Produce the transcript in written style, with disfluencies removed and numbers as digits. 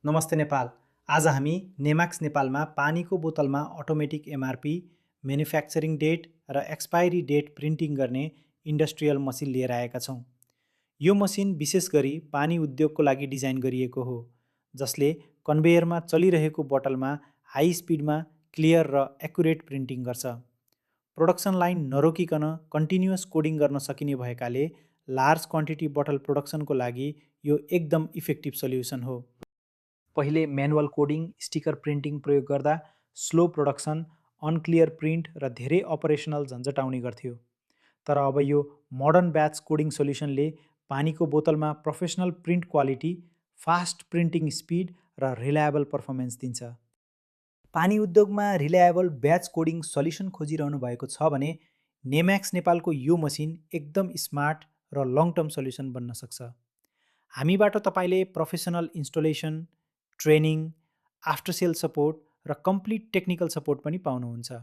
नमस्ते नेपाल। आज हामी नेमाक्स नेपालमा पानीको बोतलमा अटोमेटिक एमआरपी, म्यानुफ्याक्चरिङ डेट र एक्सपायरी डेट प्रिन्टिङ गर्ने इन्डस्ट्रियल मसिन लिएर आएका छौँ। यो मसिन विशेष गरी पानी उद्योगको लागि डिजाइन गरिएको हो, जसले कन्भेयरमा चलिरहेको बोतलमा हाई स्पिडमा क्लियर र एकुरेट प्रिन्टिङ गर्छ। प्रोडक्सन लाइन नरोकिकन कन्टिन्युअस कोडिङ गर्न सकिने भएकाले लार्ज क्वान्टिटी बोतल प्रोडक्सनको लागि यो एकदम इफेक्टिभ सल्युसन हो। पहिले म्यानुअल कोडिङ, स्टिकर प्रिन्टिङ प्रयोग गर्दा स्लो प्रोडक्सन, अनक्लियर प्रिन्ट र धेरै अपरेसनल झन्झट आउने गर्थ्यो। तर अब यो मोडर्न ब्याच कोडिङ सोल्युसनले पानीको बोतलमा professional print quality, fast printing speed र रिलायबल पर्फर्मेन्स दिन्छ। पानी उद्योगमा रिलायबल ब्याच कोडिङ सल्युसन खोजिरहनु भएको छ भने नेम्याक्स नेपालको यो मसिन एकदम स्मार्ट र लङ टर्म सल्युसन बन्न सक्छ। हामीबाट तपाईँले professional installation, training, after sale support र कम्प्लिट टेक्निकल सपोर्ट पनि पाउनुहुन्छ।